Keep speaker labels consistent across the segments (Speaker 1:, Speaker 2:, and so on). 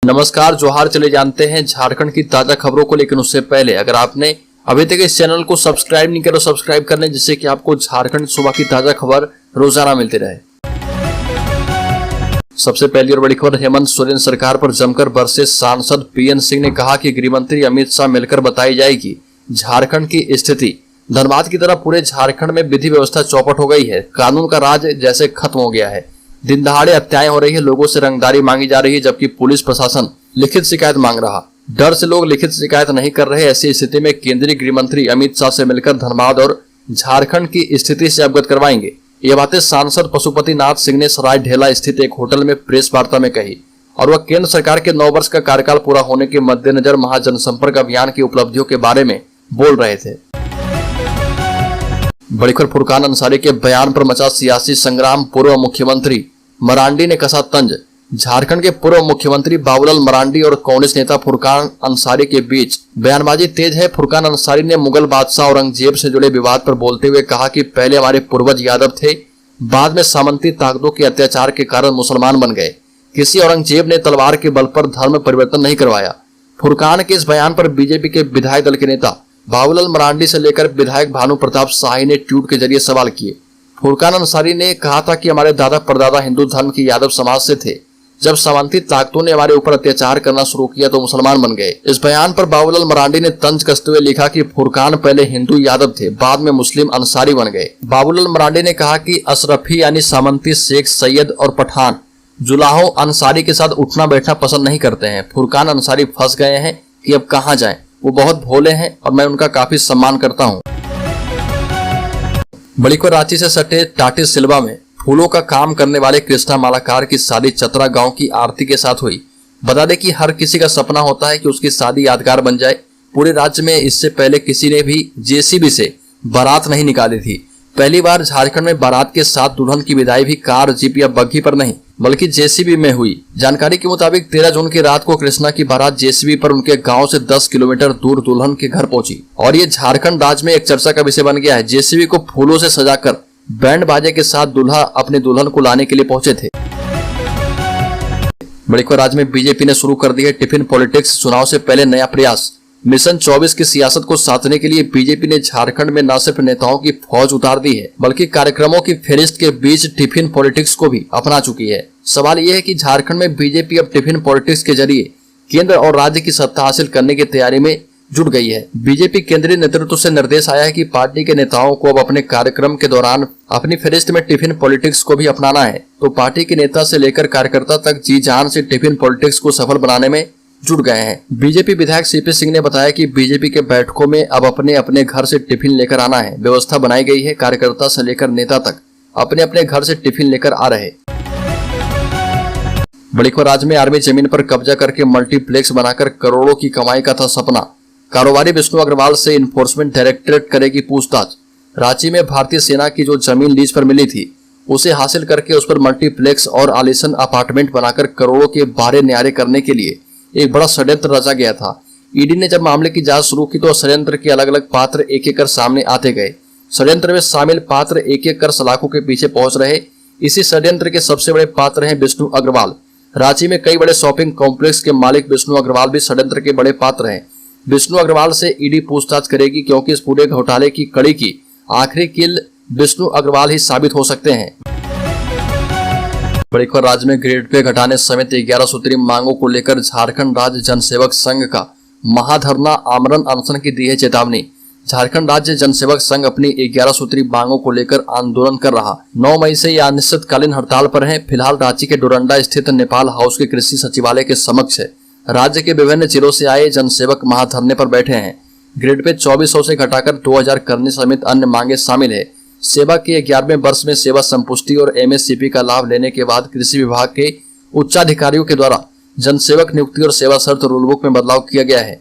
Speaker 1: नमस्कार, जोहार। चले जानते हैं झारखंड की ताजा खबरों को, लेकिन उससे पहले अगर आपने अभी तक इस चैनल को सब्सक्राइब नहीं किया तो सब्सक्राइब कर लें, जिससे कि आपको झारखंड सुबह की ताजा खबर रोजाना मिलती रहे। सबसे पहली और बड़ी खबर, हेमंत सोरेन सरकार पर जमकर बरसे सांसद पीएन सिंह ने कहा कि गृहमंत्री अमित शाह मिलकर बताई जाएगी झारखंड की स्थिति। धनबाद की तरह पूरे झारखंड में विधि व्यवस्था चौपट हो गई है। कानून का राज जैसे खत्म हो गया है। दिन दहाड़े हत्याएं हो रही है, लोगों से रंगदारी मांगी जा रही है, जबकि पुलिस प्रशासन लिखित शिकायत मांग रहा। डर से लोग लिखित शिकायत नहीं कर रहे। ऐसी स्थिति में केंद्रीय गृह मंत्री अमित शाह से मिलकर धनबाद और झारखंड की स्थिति से अवगत करवाएंगे। ये बातें सांसद पशुपति नाथ सिंह ने सराय ढेला स्थित एक होटल में प्रेस वार्ता में कही, और वह केंद्र सरकार के 9 वर्ष का कार्यकाल पूरा होने के मद्देनजर महाजनसंपर्क अभियान की उपलब्धियों के बारे में बोल रहे थे। बड़ी खबर, फुरकान अंसारी के बयान पर मचा सियासी संग्राम। पूर्व मुख्यमंत्री मरांडी ने कसा तंज। झारखंड के पूर्व मुख्यमंत्री बाबूलाल मरांडी और कांग्रेस नेता फुरकान अंसारी के बीच बयानबाजी तेज है। फुरकान अंसारी ने मुगल बादशाह औरंगजेब से जुड़े विवाद पर बोलते हुए कहा कि पहले हमारे पूर्वज यादव थे, बाद में सामंती ताकतों के अत्याचार के कारण मुसलमान बन गए। किसी औरंगजेब ने तलवार के बल पर धर्म परिवर्तन नहीं करवाया। फुरकान के इस बयान पर बीजेपी के विधायक दल के नेता बाबूलाल मरांडी से लेकर विधायक भानु प्रताप शाही ने ट्वीट के जरिए सवाल किए। फुरकान अंसारी ने कहा था कि हमारे दादा परदादा हिंदू धर्म के यादव समाज से थे। जब सामंती ताकतों ने हमारे ऊपर अत्याचार करना शुरू किया तो मुसलमान बन गए। इस बयान पर बाबूलाल मरांडी ने तंज कसते हुए लिखा कि फुरकान पहले हिंदू यादव थे, बाद में मुस्लिम अंसारी बन गए। बाबूलाल मरांडी ने कहा कि अशरफी यानी सामंती, शेख, सैयद और पठान जुलाहो अंसारी के साथ उठना बैठना पसंद नहीं करते हैं। फुरकान अंसारी फंस गए हैं कि अब कहाँ जाएं। वो बहुत भोले हैं और मैं उनका काफी सम्मान करता हूँ। बड़ी खबर, रांची से सटे टाटी सिल्वा में फूलों का काम करने वाले कृष्णा मालाकार की शादी चतरा गांव की आरती के साथ हुई। बता दें कि हर किसी का सपना होता है कि उसकी शादी यादगार बन जाए। पूरे राज्य में इससे पहले किसी ने भी जेसीबी से बारात नहीं निकाली थी। पहली बार झारखंड में बारात के साथ दुल्हन की विदाई भी कार, जीप या बग्घी पर नहीं बल्कि जेसीबी में हुई। जानकारी के मुताबिक 13 जून की रात को कृष्णा की बारात जेसीबी पर उनके गांव से 10 किलोमीटर दूर दुल्हन के घर पहुंची, और ये झारखंड राज्य में एक चर्चा का विषय बन गया है। जेसीबी को फूलों से सजाकर बैंड बाजे के साथ दूल्हा अपने दुल्हन को लाने के लिए पहुंचे थे। बड़ी खबर, राज्य में बीजेपी ने शुरू कर दी है टिफिन पॉलिटिक्स। चुनाव से पहले नया प्रयास। मिशन 24 की सियासत को साधने के लिए बीजेपी ने झारखंड में न सिर्फ नेताओं की फौज उतार दी है, बल्कि कार्यक्रमों की फेरिस्त के बीच टिफिन पॉलिटिक्स को भी अपना चुकी है। सवाल यह है कि झारखंड में बीजेपी अब टिफिन पॉलिटिक्स के जरिए केंद्र और राज्य की सत्ता हासिल करने की तैयारी में जुट गई है। बीजेपी केंद्रीय नेतृत्व से निर्देश आया है कि पार्टी के नेताओं को अब अपने कार्यक्रम के दौरान अपनी फेरिस्त में टिफिन पॉलिटिक्स को भी अपनाना है। तो पार्टी के नेता से लेकर कार्यकर्ता तक जी जान से टिफिन पॉलिटिक्स को सफल बनाने में जुट गए हैं। बीजेपी विधायक सीपी सिंह ने बताया कि बीजेपी के बैठकों में अब अपने अपने घर से टिफिन लेकर आना है। व्यवस्था बनाई गई है, कार्यकर्ता से लेकर नेता तक अपने अपने घर से टिफिन लेकर आ रहे। बड़ी खबर, राज्य में आर्मी जमीन पर कब्जा करके मल्टीप्लेक्स बनाकर करोड़ों की कमाई का था सपना। कारोबारी विष्णु अग्रवाल से इन्फोर्समेंट डायरेक्टरेट करेगी पूछताछ। रांची में भारतीय सेना की जो जमीन लीज पर मिली थी, उसे हासिल करके उस पर मल्टीप्लेक्स और आलीशान अपार्टमेंट बनाकर करोड़ों के बारे न्यारे करने के लिए एक बड़ा षड्यंत्र रचा गया था। ईडी ने जब मामले की जांच शुरू की तो षड्यंत्र के अलग अलग पात्र एक एक कर सामने आते गए। षड्यंत्र में शामिल पात्र एक एक कर सलाखों के पीछे पहुंच रहे। इसी षड्यंत्र के सबसे बड़े पात्र हैं विष्णु अग्रवाल। रांची में कई बड़े शॉपिंग कॉम्प्लेक्स के मालिक विष्णु अग्रवाल भी षड्यंत्र के बड़े पात्र हैं। विष्णु अग्रवाल से ईडी पूछताछ करेगी, क्योंकि इस पूरे घोटाले की कड़ी की आखिरी कील विष्णु अग्रवाल ही साबित हो सकते हैं। बड़ी खबर, राज्य में ग्रेड पे घटाने समेत 11 सूत्रीय मांगों को लेकर झारखंड राज्य जनसेवक संघ का महाधरना आमरण अनशन की दी है चेतावनी। झारखंड राज्य जनसेवक संघ अपनी 11 सूत्रीय मांगों को लेकर आंदोलन कर रहा। 9 मई से यह अनिश्चितकालीन हड़ताल पर है। फिलहाल रांची के डोरंडा स्थित नेपाल हाउस के कृषि सचिवालय के समक्ष है। राज्य के विभिन्न जिलों से आए जनसेवक महाधरने पर बैठे हैं। ग्रेड पे 2400 से घटाकर 2000 करने समेत अन्य मांगे शामिल है। सेवा के 11वें वर्ष में सेवा संपुष्टि और एमएससीपी का लाभ लेने के बाद कृषि विभाग के उच्चाधिकारियों के द्वारा जनसेवक नियुक्ति और सेवा शर्त रूलबुक में बदलाव किया गया है।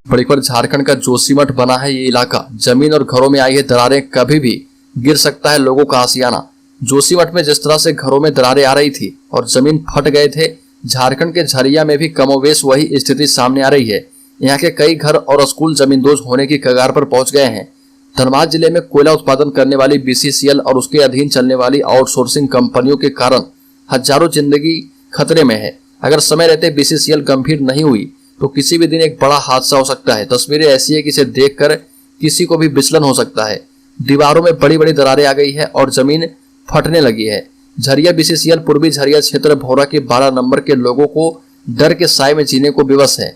Speaker 1: बड़ी खबर, झारखंड का जोशीमठ बना है ये इलाका। जमीन और घरों में आई है दरारें, कभी भी गिर सकता है लोगों का आशियाना। जोशीमठ में जिस तरह से घरों में दरारें आ रही थी और जमीन फट गए थे, झारखंड के झरिया में भी कमोवेश वही स्थिति सामने आ रही है। यहाँ के कई घर और स्कूल जमींदोज होने की कगार पर पहुंच गए हैं। धनबाद जिले में कोयला उत्पादन करने वाली बीसीसीएल और उसके अधीन चलने वाली आउटसोर्सिंग कंपनियों के कारण हजारों जिंदगी खतरे में है। अगर समय रहते बीसीसीएल गंभीर नहीं हुई तो किसी भी दिन एक बड़ा हादसा हो सकता है। तस्वीरें ऐसी है कि इसे देखकर किसी को भी विचलन हो सकता है। दीवारों में बड़ी बड़ी दरारें आ गई है और जमीन फटने लगी है। झरिया बीसीसीएल पूर्वी झरिया क्षेत्र भौरा के 12 नंबर के लोगों को डर के साए में जीने को विवश है।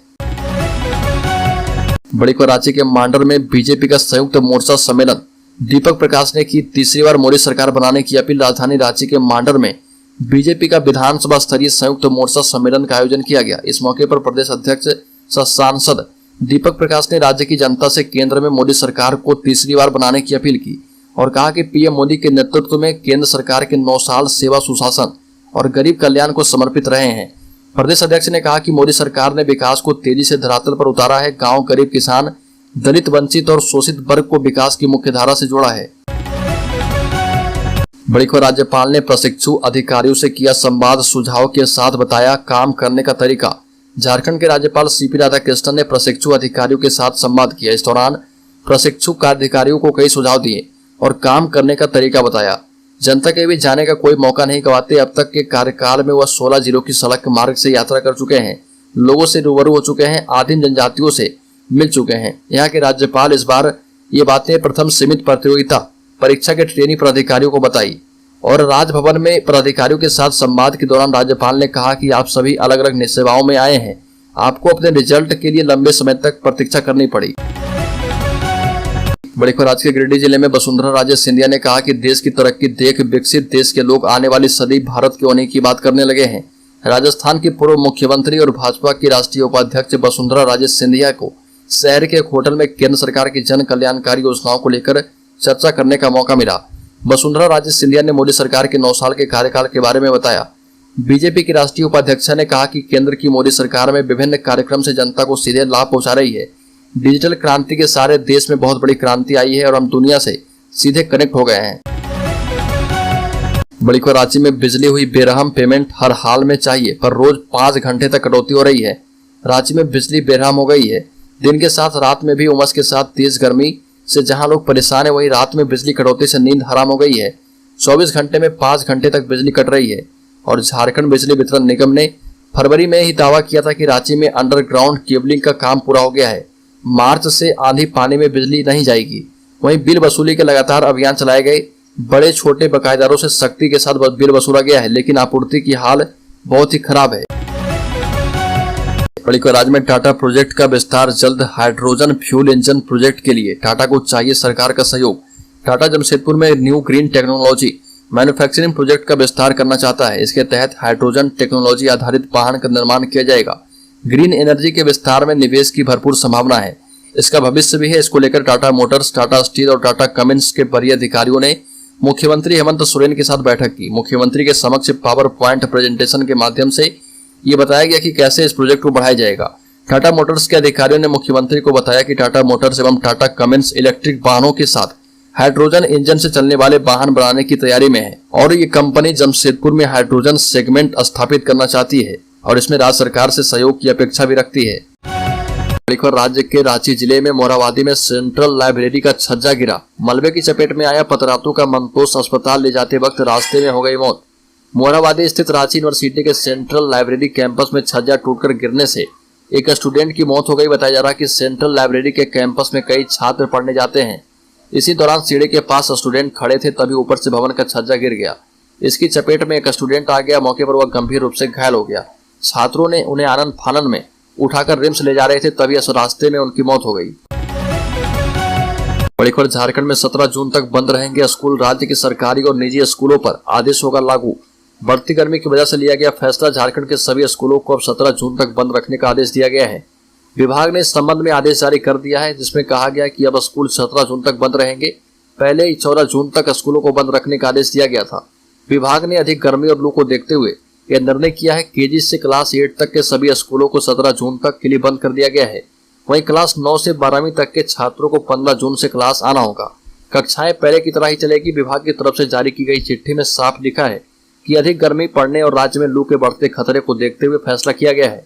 Speaker 1: बड़ी खबर रांची के मांडर में बीजेपी का संयुक्त मोर्चा सम्मेलन। दीपक प्रकाश ने की तीसरी बार मोदी सरकार बनाने की अपील। राजधानी रांची के मांडर में बीजेपी का विधानसभा स्तरीय संयुक्त मोर्चा सम्मेलन का आयोजन किया गया। इस मौके पर प्रदेश अध्यक्ष सह सांसद दीपक प्रकाश ने राज्य की जनता से केंद्र में मोदी सरकार को तीसरी बार बनाने की अपील की और कहा कि पीएम मोदी के नेतृत्व में केंद्र सरकार के 9 साल सेवा सुशासन और गरीब कल्याण को समर्पित रहे हैं। प्रदेश अध्यक्ष ने कहा कि मोदी सरकार ने विकास को तेजी से धरातल पर उतारा है। गांव, गरीब, किसान, दलित, वंचित और शोषित वर्ग को विकास की मुख्य धारा से जोड़ा है। बड़ी खबर राज्यपाल ने प्रशिक्षु अधिकारियों से किया संवाद, सुझाव के साथ बताया काम करने का तरीका। झारखंड के राज्यपाल सीपी राधाकृष्णन ने प्रशिक्षु अधिकारियों के साथ संवाद किया। इस दौरान प्रशिक्षु कार्याधिकारियों को कई सुझाव दिए और काम करने का तरीका बताया। जनता के बीच जाने का कोई मौका नहीं गंवाते। अब तक के कार्यकाल में वह 16 जिलों की सड़क मार्ग से यात्रा कर चुके हैं, लोगों से रूबरू हो चुके हैं, आदिम जनजातियों से मिल चुके हैं। यहाँ के राज्यपाल इस बार ये बातें प्रथम सीमित प्रतियोगिता परीक्षा के ट्रेनी पदाधिकारियों को बताई और राजभवन में पदाधिकारियों के साथ संवाद के दौरान राज्यपाल ने कहा कि आप सभी अलग अलग सेवाओं में आए हैं, आपको अपने रिजल्ट के लिए लंबे समय तक प्रतीक्षा करनी पड़ी। बड़ी खबर आज के गिरिडीह जिले में वसुंधरा राजे सिंधिया ने कहा कि देश की तरक्की देख विकसित देश के लोग आने वाली सदी भारत के होने की बात करने लगे हैं। राजस्थान की पूर्व मुख्यमंत्री और भाजपा की राष्ट्रीय उपाध्यक्ष वसुंधरा राजे सिंधिया को शहर के एक होटल में केंद्र सरकार की जन कल्याणकारी योजनाओं को लेकर चर्चा करने का मौका मिला। वसुंधरा राजे सिंधिया ने मोदी सरकार के 9 साल के कार्यकाल के बारे में बताया। बीजेपी की राष्ट्रीय उपाध्यक्षा ने कहा कि केंद्र की मोदी सरकार में विभिन्न कार्यक्रम से जनता को सीधे लाभ पहुंचा रही है। डिजिटल क्रांति के सारे देश में बहुत बड़ी क्रांति आई है और हम दुनिया से सीधे कनेक्ट हो गए हैं। बड़ी खबर रांची में बिजली हुई बेरहम, पेमेंट हर हाल में चाहिए पर रोज 5 घंटे तक कटौती हो रही है। रांची में बिजली बेरहम हो गई है। दिन के साथ रात में भी उमस के साथ तेज गर्मी से जहां लोग परेशान है, वहीं रात में बिजली कटौती से नींद हराम हो गई है। 24 घंटे में 5 घंटे तक बिजली कट रही है और झारखंड बिजली वितरण निगम ने फरवरी में ही दावा किया था कि रांची में अंडरग्राउंड केबलिंग का काम पूरा हो गया है। मार्च से आंधी पानी में बिजली नहीं जाएगी। वहीं बिल वसूली के लगातार अभियान चलाए गए। बड़े छोटे बकायेदारों से सख्ती के साथ बिल वसूला गया है, लेकिन आपूर्ति की हाल बहुत ही खराब है। बड़ी खबर राज्य में टाटा प्रोजेक्ट का विस्तार जल्द। हाइड्रोजन फ्यूल इंजन प्रोजेक्ट के लिए टाटा को चाहिए सरकार का सहयोग। टाटा जमशेदपुर में new green technology manufacturing project का विस्तार करना चाहता है। इसके तहत हाइड्रोजन टेक्नोलॉजी आधारित वाहन का निर्माण किया जाएगा। ग्रीन एनर्जी के विस्तार में निवेश की भरपूर संभावना है। इसका भविष्य भी है। इसको लेकर टाटा मोटर्स, टाटा स्टील और टाटा कमिंस के वरीय अधिकारियों ने मुख्यमंत्री हेमंत सोरेन के साथ बैठक की। मुख्यमंत्री के समक्ष पावर पॉइंट प्रेजेंटेशन के माध्यम से ये बताया गया कि कैसे इस प्रोजेक्ट को बढ़ाया जाएगा। टाटा मोटर्स के अधिकारियों ने मुख्यमंत्री को बताया कि टाटा मोटर्स एवं टाटा कमिंस इलेक्ट्रिक वाहनों के साथ हाइड्रोजन इंजन से चलने वाले वाहन बनाने की तैयारी में है और ये कंपनी जमशेदपुर में हाइड्रोजन सेगमेंट स्थापित करना चाहती है और इसमें राज्य सरकार से सहयोग की अपेक्षा भी रखती है। राज्य के रांची जिले में मोराबादी में सेंट्रल लाइब्रेरी का छज्जा गिरा। मलबे की चपेट में आया पतरातू का मंतोष अस्पताल ले जाते वक्त रास्ते में हो गई मौत। मोराबादी स्थित रांची यूनिवर्सिटी के सेंट्रल लाइब्रेरी कैंपस में छज्जा टूटकर गिरने से एक स्टूडेंट की मौत हो गई। बताया जा रहा है कि सेंट्रल लाइब्रेरी के कैंपस में कई छात्र पढ़ने जाते हैं। इसी दौरान सीढ़ी के पास स्टूडेंट खड़े थे, तभी ऊपर से भवन का छज्जा गिर गया। इसकी चपेट में एक स्टूडेंट आ गया। मौके पर वह गंभीर रूप से घायल हो गया। छात्रों ने उन्हें आनंद फानन में उठाकर रिम्स ले जा रहे थे, तभी इस रास्ते में उनकी मौत हो गई। बड़ी खबर झारखंड में 17 जून तक बंद रहेंगे स्कूल। राज्य के सरकारी और निजी स्कूलों पर आदेश होगा लागू। बढ़ती गर्मी की वजह से लिया गया फैसला। झारखंड के सभी स्कूलों को अब 17 जून तक बंद रखने का आदेश दिया गया है। विभाग ने इस संबंध में आदेश जारी कर दिया है, जिसमें कहा गया कि अब स्कूल 17 जून तक बंद रहेंगे। पहले ही 14 जून तक स्कूलों को बंद रखने का आदेश दिया गया था। विभाग ने अधिक गर्मी और लू को देखते हुए यह निर्णय किया है। केजी से क्लास 8 तक के सभी स्कूलों को 17 जून तक के लिए बंद कर दिया गया है। वहीं क्लास 9 से 12वीं तक के छात्रों को 15 जून से क्लास आना होगा। कक्षाएं पहले की तरह ही चलेगी। विभाग की तरफ से जारी की गई चिट्ठी में साफ लिखा है कि अधिक गर्मी पड़ने और राज्य में लू के बढ़ते खतरे को देखते हुए फैसला किया गया है।